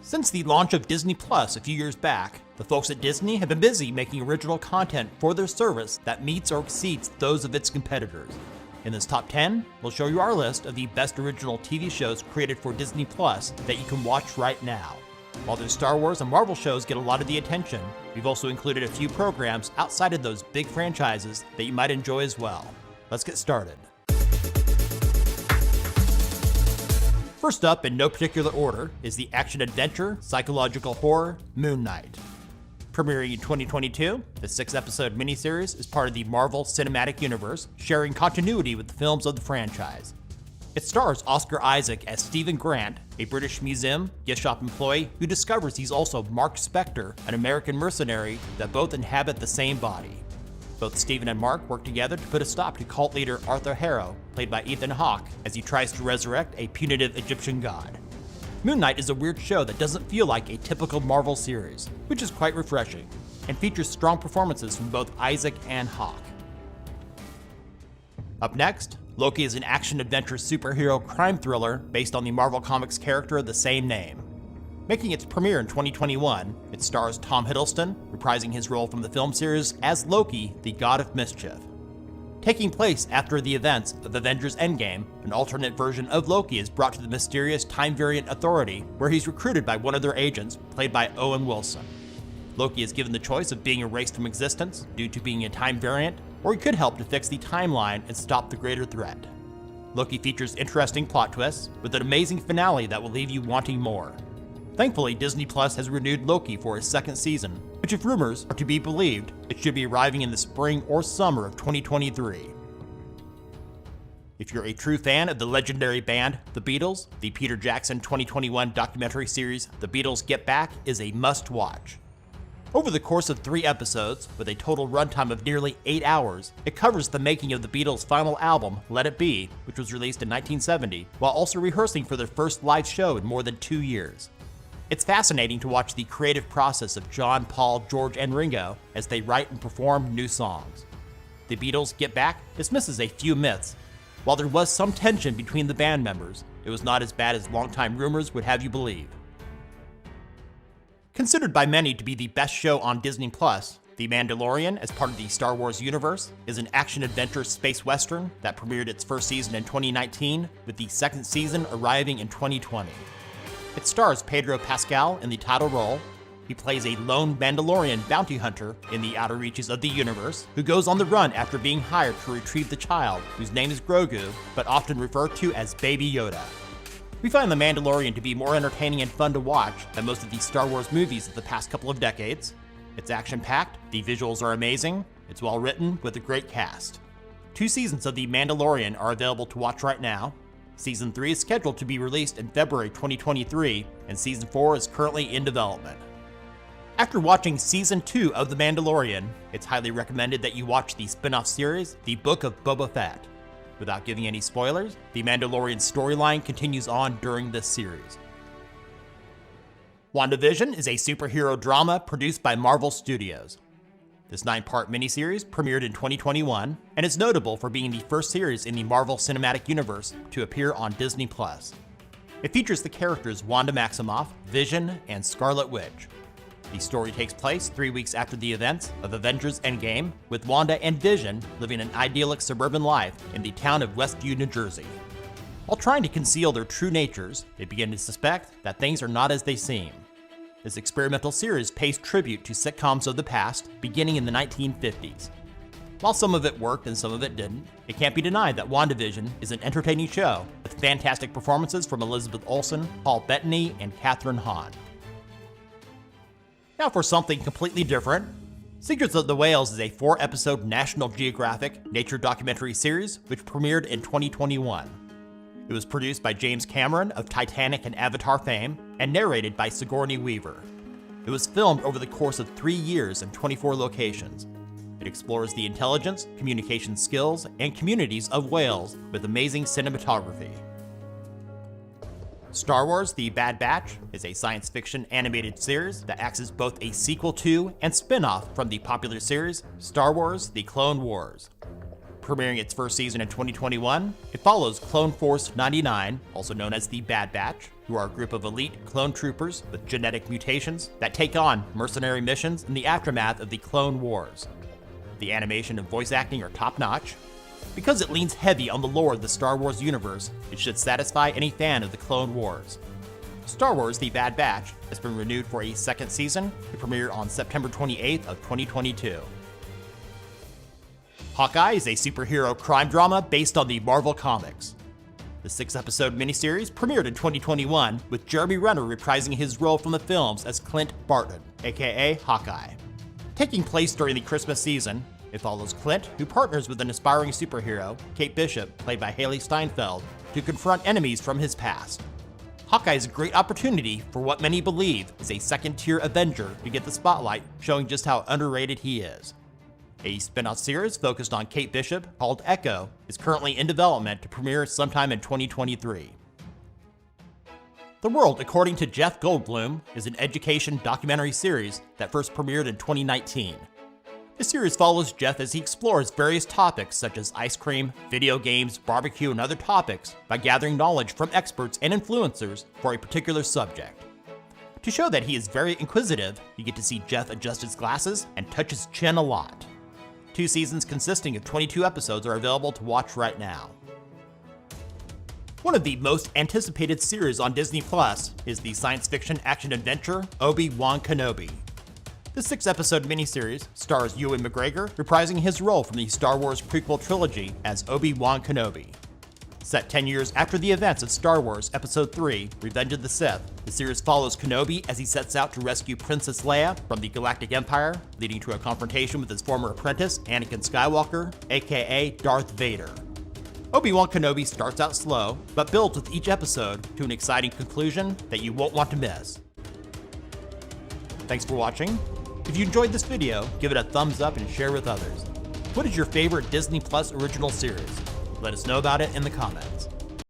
Since the launch of Disney Plus a few years back, the folks at Disney have been busy making original content for their service that meets or exceeds those of its competitors. In this top 10, we'll show you our list of the best original TV shows created for Disney Plus that you can watch right now. While the Star Wars and Marvel shows get a lot of the attention, we've also included a few programs outside of those big franchises that you might enjoy as well. Let's get started. First up, in no particular order, is the action-adventure, psychological horror, Moon Knight. Premiering in 2022, the 6-episode miniseries is part of the Marvel Cinematic Universe, sharing continuity with the films of the franchise. It stars Oscar Isaac as Stephen Grant, a British Museum gift shop employee who discovers he's also Mark Spector, an American mercenary that both inhabit the same body. Both Stephen and Mark work together to put a stop to cult leader Arthur Harrow, played by Ethan Hawke, as he tries to resurrect a punitive Egyptian god. Moon Knight is a weird show that doesn't feel like a typical Marvel series, which is quite refreshing, and features strong performances from both Isaac and Hawke. Up next, Loki is an action-adventure superhero crime thriller based on the Marvel Comics character of the same name. Making its premiere in 2021, it stars Tom Hiddleston, reprising his role from the film series as Loki, the God of Mischief. Taking place after the events of Avengers Endgame, an alternate version of Loki is brought to the mysterious Time Variant Authority, where he's recruited by one of their agents, played by Owen Wilson. Loki is given the choice of being erased from existence due to being a time variant, or he could help to fix the timeline and stop the greater threat. Loki features interesting plot twists, with an amazing finale that will leave you wanting more. Thankfully, Disney Plus has renewed Loki for his second season, which if rumors are to be believed, it should be arriving in the spring or summer of 2023. If you're a true fan of the legendary band, The Beatles, the Peter Jackson 2021 documentary series, The Beatles Get Back, is a must-watch. Over the course of 3 episodes, with a total runtime of nearly 8 hours, it covers the making of the Beatles' final album, Let It Be, which was released in 1970, while also rehearsing for their first live show in more than 2 years. It's fascinating to watch the creative process of John, Paul, George, and Ringo as they write and perform new songs. The Beatles Get Back dismisses a few myths. While there was some tension between the band members, it was not as bad as longtime rumors would have you believe. Considered by many to be the best show on Disney Plus, The Mandalorian, as part of the Star Wars universe, is an action-adventure space western that premiered its first season in 2019, with the second season arriving in 2020. It stars Pedro Pascal in the title role. He plays a lone Mandalorian bounty hunter in the outer reaches of the universe, who goes on the run after being hired to retrieve the child, whose name is Grogu, but often referred to as Baby Yoda. We find The Mandalorian to be more entertaining and fun to watch than most of the Star Wars movies of the past couple of decades. It's action-packed, the visuals are amazing, it's well-written with a great cast. 2 seasons of The Mandalorian are available to watch right now. Season 3 is scheduled to be released in February 2023, and Season 4 is currently in development. After watching Season 2 of The Mandalorian, it's highly recommended that you watch the spin-off series, The Book of Boba Fett. Without giving any spoilers, The Mandalorian storyline continues on during this series. WandaVision is a superhero drama produced by Marvel Studios. This 9-part miniseries premiered in 2021 and is notable for being the first series in the Marvel Cinematic Universe to appear on Disney Plus. It features the characters Wanda Maximoff, Vision, and Scarlet Witch. The story takes place 3 weeks after the events of Avengers Endgame, with Wanda and Vision living an idyllic suburban life in the town of Westview, New Jersey. While trying to conceal their true natures, they begin to suspect that things are not as they seem. This experimental series pays tribute to sitcoms of the past, beginning in the 1950s. While some of it worked and some of it didn't, it can't be denied that WandaVision is an entertaining show, with fantastic performances from Elizabeth Olsen, Paul Bettany, and Kathryn Hahn. Now for something completely different. Secrets of the Whales is a 4-episode National Geographic nature documentary series which premiered in 2021. It was produced by James Cameron of Titanic and Avatar fame, and narrated by Sigourney Weaver. It was filmed over the course of 3 years in 24 locations. It explores the intelligence, communication skills, and communities of whales with amazing cinematography. Star Wars: The Bad Batch is a science fiction animated series that acts as both a sequel to and spin-off from the popular series Star Wars: The Clone Wars. Premiering its first season in 2021, it follows Clone Force 99, also known as the Bad Batch, who are a group of elite clone troopers with genetic mutations that take on mercenary missions in the aftermath of the Clone Wars. The animation and voice acting are top-notch. Because it leans heavy on the lore of the Star Wars universe, it should satisfy any fan of the Clone Wars. Star Wars The Bad Batch has been renewed for a second season to premiere on September 28th of 2022. Hawkeye is a superhero crime drama based on the Marvel Comics. The 6-episode miniseries premiered in 2021 with Jeremy Renner reprising his role from the films as Clint Barton, aka Hawkeye. Taking place during the Christmas season, it follows Clint, who partners with an aspiring superhero, Kate Bishop, played by Haley Steinfeld, to confront enemies from his past. Hawkeye is a great opportunity for what many believe is a second-tier Avenger to get the spotlight, showing just how underrated he is. A spin-off series focused on Kate Bishop, called Echo, is currently in development to premiere sometime in 2023. The World According to Jeff Goldblum is an education documentary series that first premiered in 2019. The series follows Jeff as he explores various topics such as ice cream, video games, barbecue, and other topics by gathering knowledge from experts and influencers for a particular subject. To show that he is very inquisitive, you get to see Jeff adjust his glasses and touch his chin a lot. 2 seasons consisting of 22 episodes are available to watch right now. One of the most anticipated series on Disney Plus is the science fiction action-adventure Obi-Wan Kenobi. The 6-episode miniseries stars Ewan McGregor reprising his role from the Star Wars prequel trilogy as Obi-Wan Kenobi. Set 10 years after the events of Star Wars Episode 3, Revenge of the Sith, the series follows Kenobi as he sets out to rescue Princess Leia from the Galactic Empire, leading to a confrontation with his former apprentice, Anakin Skywalker, aka Darth Vader. Obi-Wan Kenobi starts out slow, but builds with each episode to an exciting conclusion that you won't want to miss. Thanks for watching. If you enjoyed this video, give it a thumbs up and share with others. What is your favorite Disney Plus original series? Let us know about it in the comments.